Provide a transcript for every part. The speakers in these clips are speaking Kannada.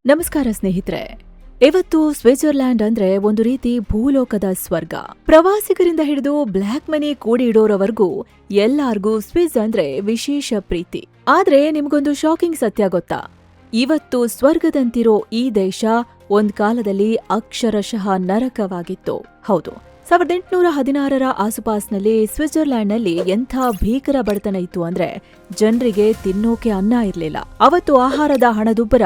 ನಮಸ್ಕಾರ ಸ್ನೇಹಿತರೆ. ಇವತ್ತು ಸ್ವಿಟ್ಜರ್ಲ್ಯಾಂಡ್ ಅಂದ್ರೆ ಒಂದು ರೀತಿ ಭೂಲೋಕದ ಸ್ವರ್ಗ. ಪ್ರವಾಸಿಗರಿಂದ ಹಿಡಿದು ಬ್ಲ್ಯಾಕ್ ಮನಿ ಕೂಡಿ ಇಡೋರವರೆಗೂ ಎಲ್ಲಾರ್ಗೂ ಸ್ವಿಸ್ ಅಂದ್ರೆ ವಿಶೇಷ ಪ್ರೀತಿ. ಆದ್ರೆ ನಿಮ್ಗೊಂದು ಶಾಕಿಂಗ್ ಸತ್ಯ ಗೊತ್ತಾ? ಇವತ್ತು ಸ್ವರ್ಗದಂತಿರೋ ಈ ದೇಶ ಒಂದ್ ಕಾಲದಲ್ಲಿ ಅಕ್ಷರಶಃ ನರಕವಾಗಿತ್ತು. ಹೌದು, 1816ರ ಆಸುಪಾಸ್ನಲ್ಲಿ ಸ್ವಿಟ್ಜರ್ಲ್ಯಾಂಡ್ನಲ್ಲಿ ಎಂಥ ಭೀಕರ ಬಡತನ ಇತ್ತು ಅಂದ್ರೆ ಜನರಿಗೆ ತಿನ್ನೋಕೆ ಅನ್ನ ಇರ್ಲಿಲ್ಲ. ಅವತ್ತು ಆಹಾರದ ಹಣದುಬ್ಬರ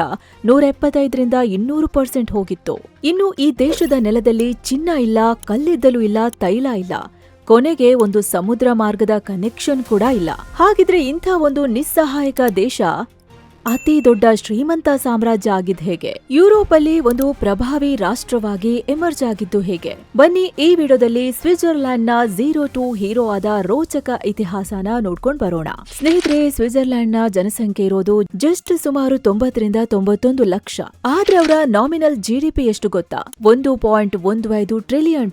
175ರಿಂದ 200% ಹೋಗಿತ್ತು. ಇನ್ನು ಈ ದೇಶದ ನೆಲದಲ್ಲಿ ಚಿನ್ನ ಇಲ್ಲ, ಕಲ್ಲಿದ್ದಲು ಇಲ್ಲ, ತೈಲ ಇಲ್ಲ, ಕೊನೆಗೆ ಒಂದು ಸಮುದ್ರ ಮಾರ್ಗದ ಕನೆಕ್ಷನ್ ಕೂಡ ಇಲ್ಲ. ಹಾಗಿದ್ರೆ ಇಂಥ ಒಂದು ನಿಸ್ಸಹಾಯಕ ದೇಶ ಅತಿ ದೊಡ್ಡ ಶ್ರೀಮಂತ ಸಾಮ್ರಾಜ್ಯ ಆಗಿದ್ ಹೇಗೆ? ಯುರೋಪ್ ಅಲ್ಲಿ ಒಂದು ಪ್ರಭಾವಿ ರಾಷ್ಟ್ರವಾಗಿ ಎಮರ್ಜ್ ಆಗಿದ್ದು ಹೇಗೆ? ಬನ್ನಿ ಈ ವಿಡಿಯೋದಲ್ಲಿ ಸ್ವಿಟ್ಜರ್ಲ್ಯಾಂಡ್ ನ 0 ಹೀರೋ ಆದ ರೋಚಕ ಇತಿಹಾಸನ ನೋಡ್ಕೊಂಡ್ ಬರೋಣ. ಸ್ನೇಹಿತರೆ, ಸ್ವಿಟ್ಜರ್ಲ್ಯಾಂಡ್ ನ ಜನಸಂಖ್ಯೆ ಇರೋದು ಜಸ್ಟ್ ಸುಮಾರು 90ರಿಂದ 91 ಲಕ್ಷ. ಆದ್ರೆ ಅವರ ನಾಮಿನಲ್ ಜಿಡಿಪಿ ಎಷ್ಟು ಗೊತ್ತಾ? $1.15 ಟ್ರಿಲಿಯನ್.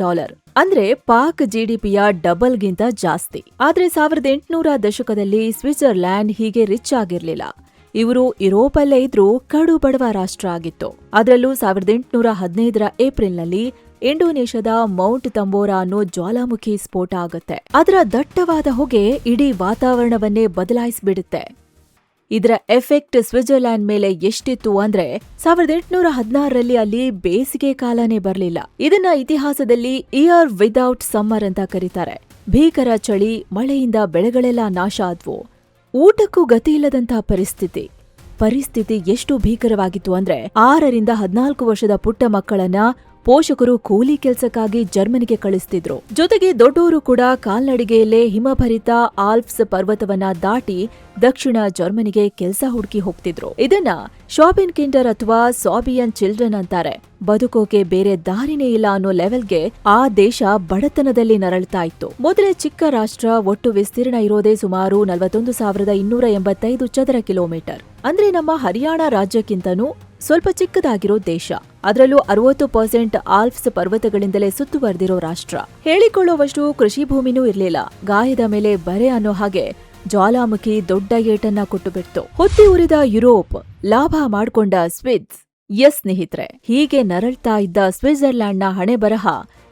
ಅಂದ್ರೆ ಪಾಕ್ ಜಿಡಿಪಿಯ ಡಬಲ್ಗಿಂತ ಜಾಸ್ತಿ. ಆದ್ರೆ 1800ರ ದಶಕದಲ್ಲಿ ಸ್ವಿಟ್ಜರ್ಲ್ಯಾಂಡ್ ಹೀಗೆ ರಿಚ್ ಆಗಿರ್ಲಿಲ್ಲ. ಇವರು ಯುರೋಪಲ್ಲೇ ಇದ್ರೂ ಕಡು ಬಡವ ರಾಷ್ಟ್ರ ಆಗಿತ್ತು. ಅದರಲ್ಲೂ 1815ರ ಏಪ್ರಿಲ್ನಲ್ಲಿ ಇಂಡೋನೇಷ್ಯಾದ ಮೌಂಟ್ ತಂಬೋರಾ ಅನ್ನೋ ಜ್ವಾಲಾಮುಖಿ ಸ್ಫೋಟ ಆಗುತ್ತೆ. ಅದರ ದಟ್ಟವಾದ ಹೊಗೆ ಇಡೀ ವಾತಾವರಣವನ್ನೇ ಬದಲಾಯಿಸ್ಬಿಡುತ್ತೆ. ಇದರ ಎಫೆಕ್ಟ್ ಸ್ವಿಟ್ಜರ್ಲ್ಯಾಂಡ್ ಮೇಲೆ ಎಷ್ಟಿತ್ತು ಅಂದ್ರೆ 1816ರಲ್ಲಿ ಅಲ್ಲಿ ಬೇಸಿಗೆ ಕಾಲನೇ ಬರ್ಲಿಲ್ಲ. ಇದನ್ನ ಇತಿಹಾಸದಲ್ಲಿ ಇಯರ್ ವಿದೌಟ್ ಸಮ್ಮರ್ ಅಂತ ಕರೀತಾರೆ. ಭೀಕರ ಚಳಿ, ಮಳೆಯಿಂದ ಬೆಳೆಗಳೆಲ್ಲ ನಾಶ ಆದ್ವು. ಊಟಕ್ಕೂ ಗತಿಯಿಲ್ಲದಂತಹ ಪರಿಸ್ಥಿತಿ ಎಷ್ಟು ಭೀಕರವಾಗಿತ್ತು ಅಂದ್ರೆ 6ರಿಂದ 14 ವರ್ಷದ ಪುಟ್ಟ ಮಕ್ಕಳನ್ನ ಪೋಷಕರು ಕೂಲಿ ಕೆಲ್ಸಕ್ಕಾಗಿ ಜರ್ಮನಿಗೆ ಕಳಿಸ್ತಿದ್ರು. ಜೊತೆಗೆ ದೊಡ್ಡೋರು ಕೂಡ ಕಾಲ್ನಡಿಗೆಯಲ್ಲೇ ಹಿಮಭರಿತ ಆಲ್ಪ್ಸ್ ಪರ್ವತವನ್ನ ದಾಟಿ ದಕ್ಷಿಣ ಜರ್ಮನಿಗೆ ಕೆಲಸ ಹುಡುಕಿ ಹೋಗ್ತಿದ್ರು. ಇದನ್ನ ಶಾಪಿನ್ ಕಿಂಡರ್ ಅಥವಾ ಸಾಬಿಯನ್ ಚಿಲ್ಡ್ರನ್ ಅಂತಾರೆ. ಬದುಕೋಕೆ ಬೇರೆ ದಾರಿನೇ ಇಲ್ಲ ಅನ್ನೋ ಲೆವೆಲ್ಗೆ ಆ ದೇಶ ಬಡತನದಲ್ಲಿ ನರಳ್ತಾ ಇತ್ತು. ಮೊದಲೇ ಚಿಕ್ಕ ರಾಷ್ಟ್ರ, ಒಟ್ಟು ವಿಸ್ತೀರ್ಣ ಇರೋದೇ ಸುಮಾರು 41,285 ಚದರ ಕಿಲೋಮೀಟರ್. ಅಂದ್ರೆ ನಮ್ಮ ಹರಿಯಾಣ ರಾಜ್ಯಕ್ಕಿಂತನೂ ಸ್ವಲ್ಪ ಚಿಕ್ಕದಾಗಿರೋ ದೇಶ. ಅದರಲ್ಲೂ 60% ಆಲ್ಪ್ಸ್ ಪರ್ವತಗಳಿಂದಲೇ ಸುತ್ತುವರೆದಿರೋ ರಾಷ್ಟ್ರ. ಹೇಳಿಕೊಳ್ಳುವಷ್ಟು ಕೃಷಿ ಭೂಮಿನೂ ಇರ್ಲಿಲ್ಲ. ಗಾಯದ ಮೇಲೆ ಬರೆ ಅನ್ನೋ ಹಾಗೆ ಜ್ವಾಲಾಮುಖಿ ದೊಡ್ಡ ಏಟನ್ನ ಕೊಟ್ಟುಬಿಡ್ತು. ಹೊತ್ತಿ ಉರಿದ ಯುರೋಪ್, ಲಾಭ ಮಾಡ್ಕೊಂಡ ಸ್ವಿಸ್. ಎಸ್ ಸ್ನೇಹಿತರೆ, ಹೀಗೆ ನರಳ್ತಾ ಇದ್ದ ಸ್ವಿಟ್ಜರ್ಲ್ಯಾಂಡ್ನ ಹಣೆ ಬರಹ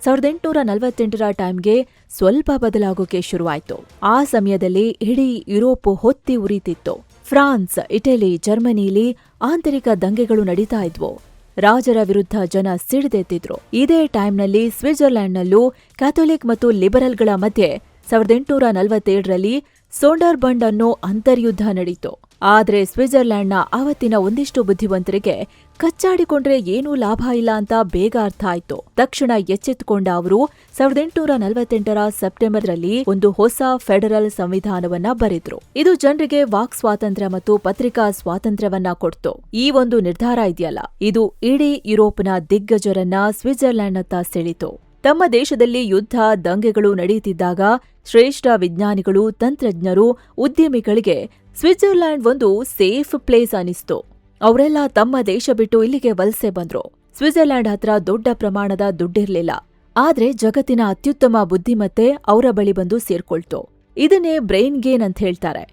1848ರ ಟೈಮ್ಗೆ ಸ್ವಲ್ಪ ಬದಲಾಗೋಕೆ ಶುರುವಾಯ್ತು. ಆ ಸಮಯದಲ್ಲಿ ಇಡೀ ಯುರೋಪ್ ಹೊತ್ತಿ ಉರಿತಿತ್ತು. ಫ್ರಾನ್ಸ್, ಇಟಲಿ, ಜರ್ಮನಿಲಿ ಆಂತರಿಕ ದಂಗೆಗಳು ನಡೀತಾ ಇದ್ವು. ರಾಜರ ವಿರುದ್ಧ ಜನ ಸಿಡಿದೆದ್ದಿದ್ರು. ಇದೇ ಟೈಮ್ನಲ್ಲಿ ಸ್ವಿಟ್ಜರ್ಲ್ಯಾಂಡ್ನಲ್ಲೂ ಕ್ಯಾಥೋಲಿಕ್ ಮತ್ತು ಲಿಬರಲ್ಗಳ ಮಧ್ಯೆ 1847ರಲ್ಲಿ ಸೋಂಡರ್ಬಂಡ್ ಅನ್ನೋ ಅಂತರ್ಯುದ್ಧ ನಡೀತು. ಆದ್ರೆ ಸ್ವಿಟ್ಜರ್ಲ್ಯಾಂಡ್ನ ಆವತ್ತಿನ ಒಂದಿಷ್ಟು ಬುದ್ಧಿವಂತರಿಗೆ ಕಚ್ಚಾಡಿಕೊಂಡ್ರೆ ಏನೂ ಲಾಭ ಇಲ್ಲ ಅಂತ ಬೇಗ ಅರ್ಥ ಆಯ್ತು. ತಕ್ಷಣ ಎಚ್ಚೆತ್ತುಕೊಂಡ ಅವರು 1848ರ ಸೆಪ್ಟೆಂಬರ್ರಲ್ಲಿ ಒಂದು ಹೊಸ ಫೆಡರಲ್ ಸಂವಿಧಾನವನ್ನ ಬರೆದ್ರು. ಇದು ಜನರಿಗೆ ವಾಕ್ ಸ್ವಾತಂತ್ರ್ಯ ಮತ್ತು ಪತ್ರಿಕಾ ಸ್ವಾತಂತ್ರ್ಯವನ್ನ ಕೊಡ್ತು. ಈ ಒಂದು ನಿರ್ಧಾರ ಇದೆಯಲ್ಲ, ಇದು ಇಡೀ ಯುರೋಪ್ನ ದಿಗ್ಗಜರನ್ನ ಸ್ವಿಟ್ಜರ್ಲ್ಯಾಂಡ್ನತ್ತ ಸೆಳೆಯಿತು. ತಮ್ಮ ದೇಶದಲ್ಲಿ ಯುದ್ಧ, ದಂಗೆಗಳು ನಡೆಯುತ್ತಿದ್ದಾಗ ಶ್ರೇಷ್ಠ ವಿಜ್ಞಾನಿಗಳು, ತಂತ್ರಜ್ಞರು, ಉದ್ಯಮಿಗಳಿಗೆ ಸ್ವಿಟ್ಜರ್ಲ್ಯಾಂಡ್ ಒಂದು ಸೇಫ್ ಪ್ಲೇಸ್ ಅನಿಸ್ತು. ಅವರೆಲ್ಲ ತಮ್ಮ ದೇಶ ಬಿಟ್ಟು ಇಲ್ಲಿಗೆ ವಲಸೆ ಬಂದ್ರು. ಸ್ವಿಟ್ಜರ್ಲ್ಯಾಂಡ್ ಹತ್ರ ದೊಡ್ಡ ಪ್ರಮಾಣದ ದುಡ್ಡಿರ್ಲಿಲ್ಲ. ಆದ್ರೆ ಜಗತ್ತಿನ ಅತ್ಯುತ್ತಮ ಬುದ್ಧಿಮತ್ತೆ ಅವರ ಬಳಿ ಬಂದು ಸೇರ್ಕೊಳ್ತು. ಇದನ್ನೇ ಬ್ರೈನ್ ಗೇನ್ ಅಂತ ಹೇಳ್ತಾರೆ.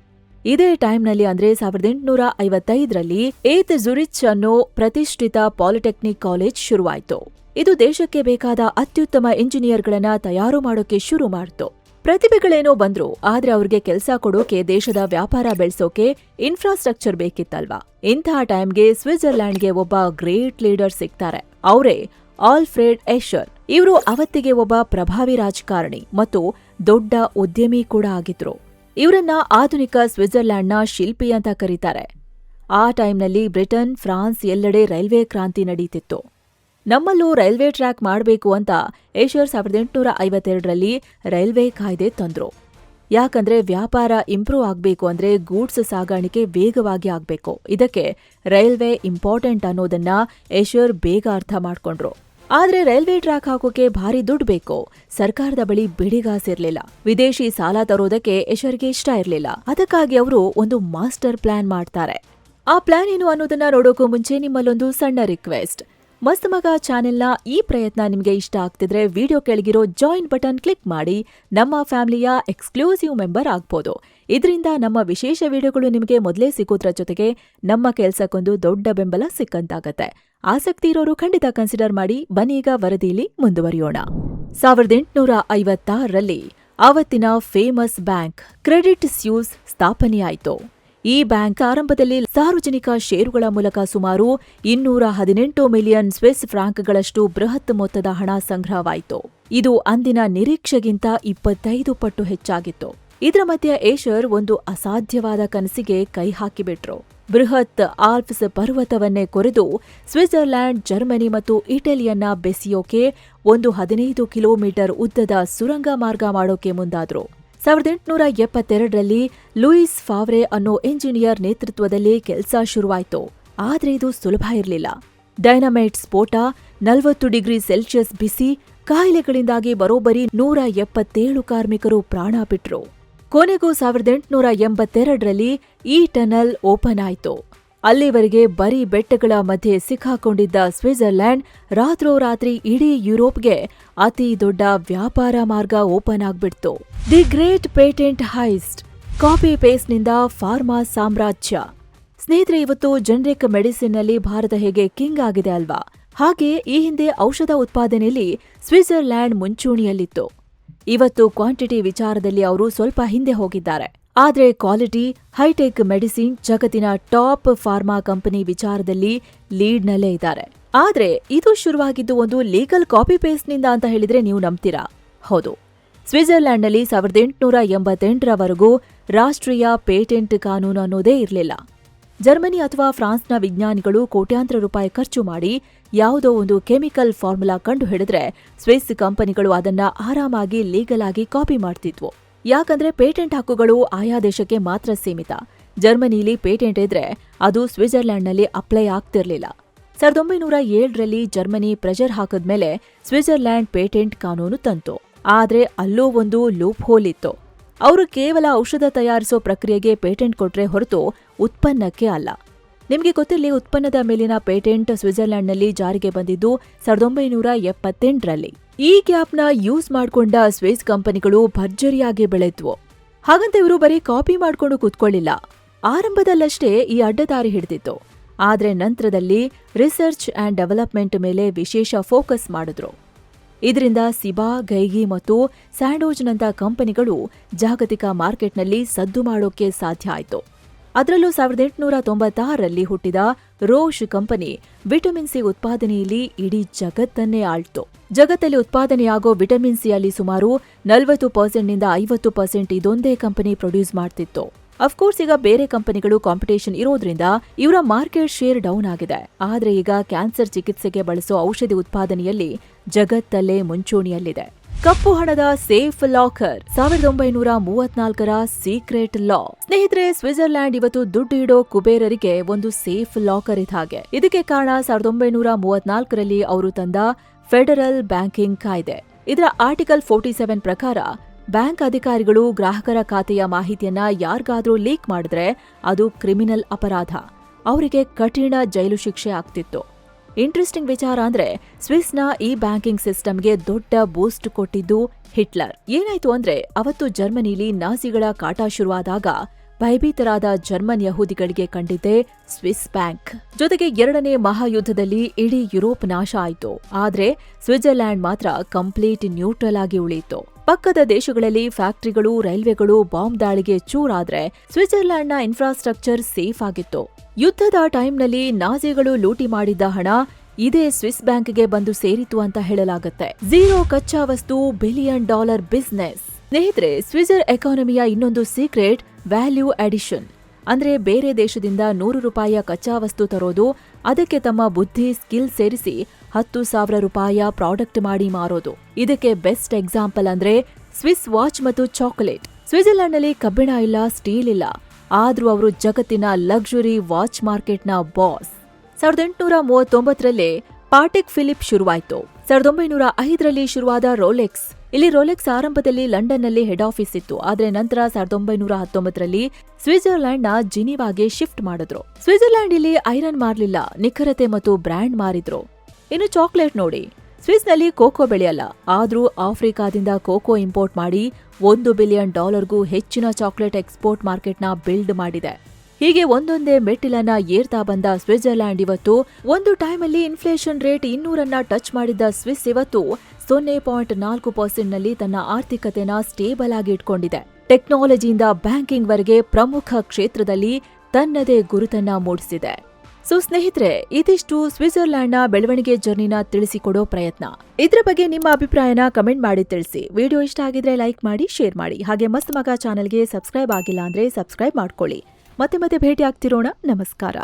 ಇದೇ ಟೈಮ್ನಲ್ಲಿ ಅಂದ್ರೆ 1855ರಲ್ಲಿ ಏತ್ ಜುರಿಚ್ ಅನ್ನೋ ಪ್ರತಿಷ್ಠಿತ ಪಾಲಿಟೆಕ್ನಿಕ್ ಕಾಲೇಜ್ ಶುರುವಾಯ್ತು. ಇದು ದೇಶಕ್ಕೆ ಬೇಕಾದ ಅತ್ಯುತ್ತಮ ಇಂಜಿನಿಯರ್ಗಳನ್ನ ತಯಾರು ಮಾಡೋಕೆ ಶುರು ಮಾಡ್ತು. ಪ್ರತಿಭೆಗಳೇನೋ ಬಂದ್ರು, ಆದ್ರೆ ಅವ್ರಿಗೆ ಕೆಲಸ ಕೊಡೋಕೆ, ದೇಶದ ವ್ಯಾಪಾರ ಬೆಳೆಸೋಕೆ ಇನ್ಫ್ರಾಸ್ಟ್ರಕ್ಚರ್ ಬೇಕಿತ್ತಲ್ವಾ? ಇಂಥ ಟೈಮ್ಗೆ ಸ್ವಿಟ್ಜರ್ಲ್ಯಾಂಡ್ಗೆ ಒಬ್ಬ ಗ್ರೇಟ್ ಲೀಡರ್ ಸಿಗ್ತಾರೆ. ಅವರೇ ಆಲ್ಫ್ರೆಡ್ ಎಷರ್. ಇವರು ಅವತ್ತಿಗೆ ಒಬ್ಬ ಪ್ರಭಾವಿ ರಾಜಕಾರಣಿ ಮತ್ತು ದೊಡ್ಡ ಉದ್ಯಮಿ ಕೂಡ ಆಗಿದ್ರು. ಇವರನ್ನ ಆಧುನಿಕ ಸ್ವಿಟ್ಜರ್ಲ್ಯಾಂಡ್ನ ಶಿಲ್ಪಿ ಅಂತ ಕರೀತಾರೆ. ಆ ಟೈಮ್ನಲ್ಲಿ ಬ್ರಿಟನ್, ಫ್ರಾನ್ಸ್ ಎಲ್ಲೆಡೆ ರೈಲ್ವೆ ಕ್ರಾಂತಿ ನಡೀತಿತ್ತು. ನಮ್ಮಲ್ಲೂ ರೈಲ್ವೆ ಟ್ರ್ಯಾಕ್ ಮಾಡಬೇಕು ಅಂತ ಏಷರ್ 1852ರಲ್ಲಿ ರೈಲ್ವೆ ಕಾಯ್ದೆ ತಂದ್ರು. ಯಾಕಂದ್ರೆ ವ್ಯಾಪಾರ ಇಂಪ್ರೂವ್ ಆಗ್ಬೇಕು ಅಂದ್ರೆ ಗೂಡ್ಸ್ ಸಾಗಾಣಿಕೆ ವೇಗವಾಗಿ ಆಗ್ಬೇಕು. ಇದಕ್ಕೆ ರೈಲ್ವೆ ಇಂಪಾರ್ಟೆಂಟ್ ಅನ್ನೋದನ್ನ ಏಷರ್ ಬೇಗ ಅರ್ಥ ಮಾಡ್ಕೊಂಡ್ರು. ಆದ್ರೆ ರೈಲ್ವೆ ಟ್ರ್ಯಾಕ್ ಹಾಕೋಕೆ ಭಾರಿ ದುಡ್ಡು ಬೇಕು. ಸರ್ಕಾರದ ಬಳಿ ಬಿಡಿಗಾಸಿರ್ಲಿಲ್ಲ. ವಿದೇಶಿ ಸಾಲ ತರೋದಕ್ಕೆ ಏಷರ್ಗೆ ಇಷ್ಟ ಇರ್ಲಿಲ್ಲ. ಅದಕ್ಕಾಗಿ ಅವರು ಒಂದು ಮಾಸ್ಟರ್ ಪ್ಲಾನ್ ಮಾಡ್ತಾರೆ. ಆ ಪ್ಲಾನ್ ಏನು ಅನ್ನೋದನ್ನ ನೋಡೋಕು ಮುಂಚೆ ನಿಮ್ಮಲ್ಲೊಂದು ಸಣ್ಣ ರಿಕ್ವೆಸ್ಟ್. ಮಸ್ತ್ ಮಗ ಚಾನೆಲ್ನ ಈ ಪ್ರಯತ್ನ ನಿಮಗೆ ಇಷ್ಟ ಆಗ್ತಿದ್ರೆ ವಿಡಿಯೋ ಕೆಳಗಿರೋ ಜಾಯಿನ್ ಬಟನ್ ಕ್ಲಿಕ್ ಮಾಡಿ ನಮ್ಮ ಫ್ಯಾಮಿಲಿಯ ಎಕ್ಸ್ಕ್ಲೂಸಿವ್ ಮೆಂಬರ್ ಆಗ್ಬೋದು. ಇದರಿಂದ ನಮ್ಮ ವಿಶೇಷ ವಿಡಿಯೋಗಳು ನಿಮಗೆ ಮೊದಲೇ ಸಿಗೋದ್ರ ಜೊತೆಗೆ ನಮ್ಮ ಕೆಲ್ಸಕ್ಕೊಂದು ದೊಡ್ಡ ಬೆಂಬಲ ಸಿಕ್ಕಂತಾಗತ್ತೆ. ಆಸಕ್ತಿ ಇರೋರು ಖಂಡಿತ ಕನ್ಸಿಡರ್ ಮಾಡಿ. ಬನ್ನೀಗ ವರದಿಯಲ್ಲಿ ಮುಂದುವರಿಯೋಣ. 1856ರಲ್ಲಿ ಆವತ್ತಿನ ಫೇಮಸ್ ಬ್ಯಾಂಕ್ ಕ್ರೆಡಿಟ್ ಸ್ಯೂಸ್ ಸ್ಥಾಪನೆಯಾಯಿತು. ಈ ಬ್ಯಾಂಕ್ ಆರಂಭದಲ್ಲಿ ಸಾರ್ವಜನಿಕ ಷೇರುಗಳ ಮೂಲಕ ಸುಮಾರು 218 ಮಿಲಿಯನ್ ಸ್ವಿಸ್ ಫ್ರಾಂಕ್ಗಳಷ್ಟು ಬೃಹತ್ ಮೊತ್ತದ ಹಣ ಸಂಗ್ರಹವಾಯಿತು. ಇದು ಅಂದಿನ ನಿರೀಕ್ಷೆಗಿಂತ 25 ಪಟ್ಟು ಹೆಚ್ಚಾಗಿತ್ತು. ಇದರ ಮಧ್ಯೆ ಏಷರ್ ಒಂದು ಅಸಾಧ್ಯವಾದ ಕನಸಿಗೆ ಕೈ ಹಾಕಿಬಿಟ್ರು. ಬೃಹತ್ ಆಲ್ಪ್ಸ್ ಪರ್ವತವನ್ನೇ ಕೊರೆದು ಸ್ವಿಟ್ಜರ್ಲ್ಯಾಂಡ್, ಜರ್ಮನಿ ಮತ್ತು ಇಟಲಿಯನ್ನ ಬೆಸೆಯೋಕೆ ಒಂದು 15 ಕಿಲೋಮೀಟರ್ ಉದ್ದದ ಸುರಂಗ ಮಾರ್ಗ ಮಾಡೋಕೆ ಮುಂದಾದ್ರು. 1872ರಲ್ಲಿ ಲೂಯಿಸ್ ಫಾವ್ರೆ ಅನ್ನೋ ಎಂಜಿನಿಯರ್ ನೇತೃತ್ವದಲ್ಲಿ ಕೆಲಸ ಶುರುವಾಯಿತು. ಆದ್ರೆ ಇದು ಸುಲಭ ಇರಲಿಲ್ಲ. ಡೈನಮೈಟ್ ಸ್ಫೋಟ, 40 ಡಿಗ್ರಿ ಸೆಲ್ಸಿಯಸ್ ಬಿಸಿ, ಕಾಯಿಲೆಗಳಿಂದಾಗಿ ಬರೋಬ್ಬರಿ 177 ಕಾರ್ಮಿಕರು ಪ್ರಾಣ ಬಿಟ್ರು. ಕೊನೆಗೂ 1882ರಲ್ಲಿ ಈ ಟನಲ್ ಓಪನ್ ಆಯಿತು. ಅಲ್ಲಿವರೆಗೆ ಬರೀ ಬೆಟ್ಟಗಳ ಮಧ್ಯೆ ಸಿಕ್ಕಾಕೊಂಡಿದ್ದ ಸ್ವಿಟ್ಜರ್ಲ್ಯಾಂಡ್ ರಾತ್ರೋರಾತ್ರಿ ಇಡೀ ಯುರೋಪ್ಗೆ ಅತಿ ದೊಡ್ಡ ವ್ಯಾಪಾರ ಮಾರ್ಗ ಓಪನ್ ಆಗ್ಬಿಡ್ತು. The great patent heist, copy ಪೇಸ್ಟ್ನಿಂದ ಫಾರ್ಮಾ ಸಾಮ್ರಾಜ್ಯ. ಸ್ನೇಹಿತರೆ, ಇವತ್ತು ಜನರಿಕ್ ಮೆಡಿಸಿನ್ನಲ್ಲಿ ಭಾರತ ಹೇಗೆ ಕಿಂಗ್ ಆಗಿದೆ ಅಲ್ವಾ? ಹಾಗೆ ಈ ಹಿಂದೆ ಔಷಧ ಉತ್ಪಾದನೆಯಲ್ಲಿ ಸ್ವಿಟ್ಜರ್ಲ್ಯಾಂಡ್ ಮುಂಚೂಣಿಯಲ್ಲಿತ್ತು. ಇವತ್ತು ಕ್ವಾಂಟಿಟಿ ವಿಚಾರದಲ್ಲಿ ಅವರು ಸ್ವಲ್ಪ ಹಿಂದೆ ಹೋಗಿದ್ದಾರೆ. ಆದ್ರೆ ಕ್ವಾಲಿಟಿ, ಹೈಟೆಕ್ ಮೆಡಿಸಿನ್, ಜಗತ್ತಿನ ಟಾಪ್ ಫಾರ್ಮಾ ಕಂಪನಿ ವಿಚಾರದಲ್ಲಿ ಲೀಡ್ನಲ್ಲೇ ಇದ್ದಾರೆ. ಆದ್ರೆ ಇದು ಶುರುವಾಗಿದ್ದು ಒಂದು ಲೀಗಲ್ ಕಾಪಿ ಪೇಸ್ಟ್ನಿಂದ ಅಂತ ಹೇಳಿದ್ರೆ ನೀವು ನಂಬ್ತೀರಾ? ಹೌದು. ಸ್ವಿಟ್ಜರ್ಲ್ಯಾಂಡ್ನಲ್ಲಿ 1888ರವರೆಗೂ ರಾಷ್ಟ್ರೀಯ ಪೇಟೆಂಟ್ ಕಾನೂನು ಅನ್ನೋದೇ ಇರಲಿಲ್ಲ. ಜರ್ಮನಿ ಅಥವಾ ಫ್ರಾನ್ಸ್ನ ವಿಜ್ಞಾನಿಗಳು ಕೋಟ್ಯಾಂತರ ರೂಪಾಯಿ ಖರ್ಚು ಮಾಡಿ ಯಾವುದೋ ಒಂದು ಕೆಮಿಕಲ್ ಫಾರ್ಮುಲಾ ಕಂಡು ಹಿಡಿದ್ರೆ ಸ್ವಿಸ್ ಕಂಪನಿಗಳು ಅದನ್ನ ಆರಾಮಾಗಿ ಲೀಗಲ್ ಆಗಿ ಕಾಪಿ ಮಾಡ್ತಿದ್ವು. ಯಾಕಂದ್ರೆ ಪೇಟೆಂಟ್ ಹಕ್ಕುಗಳು ಆಯಾ ದೇಶಕ್ಕೆ ಮಾತ್ರ ಸೀಮಿತ. ಜರ್ಮನಿಲಿ ಪೇಟೆಂಟ್ ಇದ್ರೆ ಅದು ಸ್ವಿಟ್ಜರ್ಲ್ಯಾಂಡ್ನಲ್ಲಿ ಅಪ್ಲೈ ಆಗ್ತಿರ್ಲಿಲ್ಲ. 1907ರಲ್ಲಿ ಜರ್ಮನಿ ಪ್ರೆಷರ್ ಹಾಕಿದ್ಮೇಲೆ ಸ್ವಿಟ್ಜರ್ಲ್ಯಾಂಡ್ ಪೇಟೆಂಟ್ ಕಾನೂನು ತಂತು. ಆದ್ರೆ ಅಲ್ಲೂ ಒಂದು ಲೂಪ್ ಹೋಲ್ ಇತ್ತು. ಅವರು ಕೇವಲ ಔಷಧ ತಯಾರಿಸೋ ಪ್ರಕ್ರಿಯೆಗೆ ಪೇಟೆಂಟ್ ಕೊಟ್ರೆ ಹೊರತು ಉತ್ಪನ್ನಕ್ಕೆ ಅಲ್ಲ. ನಿಮಗೆ ಗೊತ್ತಿರಲಿ, ಉತ್ಪನ್ನದ ಮೇಲಿನ ಪೇಟೆಂಟ್ ಸ್ವಿಟ್ಜರ್ಲ್ಯಾಂಡ್ನಲ್ಲಿ ಜಾರಿಗೆ ಬಂದಿದ್ದು 1978ರಲ್ಲಿ. ಈ ಗ್ಯಾಪ್ನ ಯೂಸ್ ಮಾಡಿಕೊಂಡ ಸ್ವಿಸ್ ಕಂಪನಿಗಳು ಭರ್ಜರಿಯಾಗಿ ಬೆಳೆದ್ವು. ಹಾಗಂತ ಇವರು ಬರೀ ಕಾಪಿ ಮಾಡ್ಕೊಂಡು ಕೂತ್ಕೊಳ್ಳಿಲ್ಲ. ಆರಂಭದಲ್ಲಷ್ಟೇ ಈ ಅಡ್ಡದಾರಿ ಹಿಡಿದಿತ್ತು. ಆದ್ರೆ ನಂತರದಲ್ಲಿ ರಿಸರ್ಚ್ ಅಂಡ್ ಡೆವಲಪ್ಮೆಂಟ್ ಮೇಲೆ ವಿಶೇಷ ಫೋಕಸ್ ಮಾಡಿದ್ರು. ಇದರಿಂದ ಸಿಬಾ, ಗೈಗಿ ಮತ್ತು ಸ್ಯಾಂಡೋಜ್ನಂಥ ಕಂಪನಿಗಳು ಜಾಗತಿಕ ಮಾರ್ಕೆಟ್ನಲ್ಲಿ ಸದ್ದು ಮಾಡೋಕೆ ಸಾಧ್ಯ ಆಯಿತು. ಅದರಲ್ಲೂ 1896ರಲ್ಲಿ ಹುಟ್ಟಿದ ರೋಷ್ ಕಂಪನಿ ವಿಟಮಿನ್ ಸಿ ಉತ್ಪಾದನೆಯಲ್ಲಿ ಇಡೀ ಜಗತ್ತನ್ನೇ ಆಳ್ತು. ಜಗತ್ತಲ್ಲಿ ಉತ್ಪಾದನೆಯಾಗೋ ವಿಟಮಿನ್ ಸಿಯಲ್ಲಿ ಸುಮಾರು 40%ನಿಂದ 50% ಇದೊಂದೇ ಕಂಪನಿ ಪ್ರೊಡ್ಯೂಸ್ ಮಾಡ್ತಿತ್ತು. ಅಫ್ಕೋರ್ಸ್ ಈಗ ಬೇರೆ ಕಂಪನಿಗಳು ಕಾಂಪಿಟೇಷನ್ ಇರೋದ್ರಿಂದ ಇವರ ಮಾರ್ಕೆಟ್ ಶೇರ್ ಡೌನ್ ಆಗಿದೆ. ಆದ್ರೆ ಈಗ ಕ್ಯಾನ್ಸರ್ ಚಿಕಿತ್ಸೆಗೆ ಬಳಸೋ ಔಷಧಿ ಉತ್ಪಾದನೆಯಲ್ಲಿ ಜಗತ್ತಲ್ಲೇ ಮುಂಚೂಣಿಯಲ್ಲಿದೆ. ಕಪ್ಪು ಹಣದ ಸೇಫ್ ಲಾಕರ್, 1934ರ ಸೀಕ್ರೆಟ್ ಲಾ. ಸ್ನೇಹಿತರೆ, ಸ್ವಿಟ್ಜರ್ಲ್ಯಾಂಡ್ ಇವತ್ತು ದುಡ್ಡು ಇಡೋ ಕುಬೇರರಿಗೆ ಒಂದು ಸೇಫ್ ಲಾಕರ್ ಇದ್ದ ಹಾಗೆ. ಇದಕ್ಕೆ ಕಾರಣ 1934ರಲ್ಲಿ ಅವರು ತಂದ ಫೆಡರಲ್ ಬ್ಯಾಂಕಿಂಗ್ ಕಾಯ್ದೆ. ಇದರ ಆರ್ಟಿಕಲ್ 47 ಪ್ರಕಾರ ಬ್ಯಾಂಕ್ ಅಧಿಕಾರಿಗಳು ಗ್ರಾಹಕರ ಖಾತೆಯ ಮಾಹಿತಿಯನ್ನ ಯಾರಿಗಾದ್ರೂ ಲೀಕ್ ಮಾಡಿದ್ರೆ ಅದು ಕ್ರಿಮಿನಲ್ ಅಪರಾಧ. ಅವರಿಗೆ ಕಠಿಣ ಜೈಲು ಶಿಕ್ಷೆ ಆಗ್ತಿತ್ತು. ಇಂಟ್ರೆಸ್ಟಿಂಗ್ ವಿಚಾರ ಅಂದ್ರೆ ಸ್ವಿಸ್ನ ಈ ಬ್ಯಾಂಕಿಂಗ್ ಸಿಸ್ಟಮ್ಗೆ ದೊಡ್ಡ ಬೂಸ್ಟ್ ಕೊಟ್ಟಿದ್ದು ಹಿಟ್ಲರ್. ಏನಾಯ್ತು ಅಂದ್ರೆ ಅವತ್ತು ಜರ್ಮನಿಲಿ ನಾಜಿಗಳ ಕಾಟ ಶುರುವಾದಾಗ ಭಯಭೀತರಾದ ಜರ್ಮನ್ ಯಹೂದಿಗಳಿಗೆ ಕಂಡಿದ್ದೆ ಸ್ವಿಸ್ ಬ್ಯಾಂಕ್. ಜೊತೆಗೆ 2ನೇ ಮಹಾಯುದ್ಧದಲ್ಲಿ ಇಡೀ ಯುರೋಪ್ ನಾಶ ಆಯಿತು. ಆದ್ರೆ ಸ್ವಿಟ್ಜರ್ಲ್ಯಾಂಡ್ ಮಾತ್ರ ಕಂಪ್ಲೀಟ್ ನ್ಯೂಟ್ರಲ್ ಆಗಿ ಉಳಿಯಿತು. ಪಕ್ಕದ ದೇಶಗಳಲ್ಲಿ ಫ್ಯಾಕ್ಟರಿಗಳು, ರೈಲ್ವೆಗಳು ಬಾಂಬ್ ದಾಳಿಗೆ ಚೂರಾದ್ರೆ ಸ್ವಿಟ್ಜರ್ಲ್ಯಾಂಡ್ನ ಇನ್ಫ್ರಾಸ್ಟ್ರಕ್ಚರ್ ಸೇಫ್ ಆಗಿತ್ತು. ಯುದ್ಧದ ಟೈಮ್ನಲ್ಲಿ ನಾಜಿಗಳು ಲೂಟಿ ಮಾಡಿದ್ದ ಹಣ ಇದೇ ಸ್ವಿಸ್ ಬ್ಯಾಂಕ್ಗೆ ಬಂದು ಸೇರಿತು ಅಂತ ಹೇಳಲಾಗುತ್ತೆ. ಝೀರೋ ಕಚ್ಚಾ ವಸ್ತು, $1 ಬಿಲಿಯನ್ ಬಿಸ್ನೆಸ್. ಸ್ನೇಹಿತರೆ, ಸ್ವಿಟ್ಜರ್ ಎಕಾನಮಿಯ ಇನ್ನೊಂದು ಸೀಕ್ರೆಟ್ ವ್ಯಾಲ್ಯೂ ಅಡಿಷನ್. ಅಂದ್ರೆ ಬೇರೆ ದೇಶದಿಂದ $100 ಕಚ್ಚಾ ವಸ್ತು ತರೋದು, ಅದಕ್ಕೆ ತಮ್ಮ ಬುದ್ಧಿ, ಸ್ಕಿಲ್ ಸೇರಿಸಿ $10,000 ಪ್ರಾಡಕ್ಟ್ ಮಾಡಿ ಮಾರೋದು. ಇದಕ್ಕೆ ಬೆಸ್ಟ್ ಎಕ್ಸಾಂಪಲ್ ಅಂದ್ರೆ ಸ್ವಿಸ್ ವಾಚ್ ಮತ್ತು ಚಾಕೊಲೇಟ್. ಸ್ವಿಟ್ಜರ್ಲ್ಯಾಂಡ್ನಲ್ಲಿ ಕಬ್ಬಿಣ ಇಲ್ಲ, ಸ್ಟೀಲ್ ಇಲ್ಲ. ಆದ್ರೂ ಅವರು ಜಗತ್ತಿನ ಲಕ್ಸುರಿ ವಾಚ್ ಮಾರ್ಕೆಟ್ನ ಬಾಸ್. 1839ರಲ್ಲೇ ಪಾಟೆಕ್ ಫಿಲಿಪ್ ಶುರುವಾಯಿತು. 1905ರಲ್ಲಿ ಶುರುವಾದ ರೋಲೆಕ್ಸ್. ಇಲ್ಲಿ ರೋಲೆಕ್ಸ್ ಆರಂಭದಲ್ಲಿ ಲಂಡನ್ನಲ್ಲಿ ಹೆಡ್ ಆಫೀಸ್ ಇತ್ತು. ಆದ್ರೆ ನಂತರ 1919ರಲ್ಲಿ ಸ್ವಿಟ್ಜರ್ಲ್ಯಾಂಡ್ನ ಜಿನಿವಾಗೆ ಶಿಫ್ಟ್ ಮಾಡಿದ್ರು. ಸ್ವಿಟ್ಜರ್ಲ್ಯಾಂಡ್ ಇಲ್ಲಿ ಐರನ್ ಮಾರ್ಲಿಲ್ಲ, ನಿಖರತೆ ಮತ್ತು ಬ್ರ್ಯಾಂಡ್ ಮಾರಿದ್ರು. ಇನ್ನು ಚಾಕ್ಲೇಟ್ ನೋಡಿ, ಸ್ವಿಸ್ನಲ್ಲಿ ಕೋಕೋ ಬೆಳೆಯಲ್ಲ, ಆದ್ರೂ ಆಫ್ರಿಕಾದಿಂದ ಕೋಕೋ ಇಂಪೋರ್ಟ್ ಮಾಡಿ $1 ಬಿಲಿಯನ್ ಹೆಚ್ಚಿನ ಚಾಕ್ಲೇಟ್ ಎಕ್ಸ್ಪೋರ್ಟ್ ಮಾರ್ಕೆಟ್ನ ಬಿಲ್ಡ್ ಮಾಡಿದೆ. ಹೀಗೆ ಒಂದೊಂದೇ ಮೆಟ್ಟಿಲನ್ನ ಏರ್ತಾ ಬಂದ ಸ್ವಿಟ್ಜರ್ಲ್ಯಾಂಡ್ ಇವತ್ತು ಒಂದು ಟೈಮಲ್ಲಿ ಇನ್ಫ್ಲೇಷನ್ ರೇಟ್ 200 ಟಚ್ ಮಾಡಿದ್ದ ಸ್ವಿಸ್ ಇವತ್ತು 0.4% ನಲ್ಲಿ ತನ್ನ ಆರ್ಥಿಕತೆನ ಸ್ಟೇಬಲ್ ಆಗಿ ಇಟ್ಕೊಂಡಿದೆ. ಟೆಕ್ನಾಲಜಿಯಿಂದ ಬ್ಯಾಂಕಿಂಗ್ ವರೆಗೆ ಪ್ರಮುಖ ಕ್ಷೇತ್ರದಲ್ಲಿ ತನ್ನದೇ ಗುರುತನ್ನ ಮೂಡಿಸಿದೆ. ಸ್ನೇಹಿತರೆ, ಇದಿಷ್ಟು ಸ್ವಿಟ್ಜರ್ಲ್ಯಾಂಡ್ನ ಬೆಳವಣಿಗೆ ಜರ್ನಿನ ತಿಳಿಸಿಕೊಡೋ ಪ್ರಯತ್ನ. ಇದ್ರ ಬಗ್ಗೆ ನಿಮ್ಮ ಅಭಿಪ್ರಾಯನ ಕಮೆಂಟ್ ಮಾಡಿ ತಿಳಿಸಿ. ವಿಡಿಯೋ ಇಷ್ಟ ಆಗಿದ್ರೆ ಲೈಕ್ ಮಾಡಿ, ಶೇರ್ ಮಾಡಿ. ಹಾಗೆ ಮಸ್ತ್ ಮಗ ಚಾನೆಲ್ಗೆ ಸಬ್ಸ್ಕ್ರೈಬ್ ಆಗಿಲ್ಲ ಅಂದ್ರೆ ಸಬ್ಸ್ಕ್ರೈಬ್ ಮಾಡ್ಕೊಳ್ಳಿ. ಮತ್ತೆ ಭೇಟಿ ಆಗ್ತಿರೋಣ. ನಮಸ್ಕಾರ.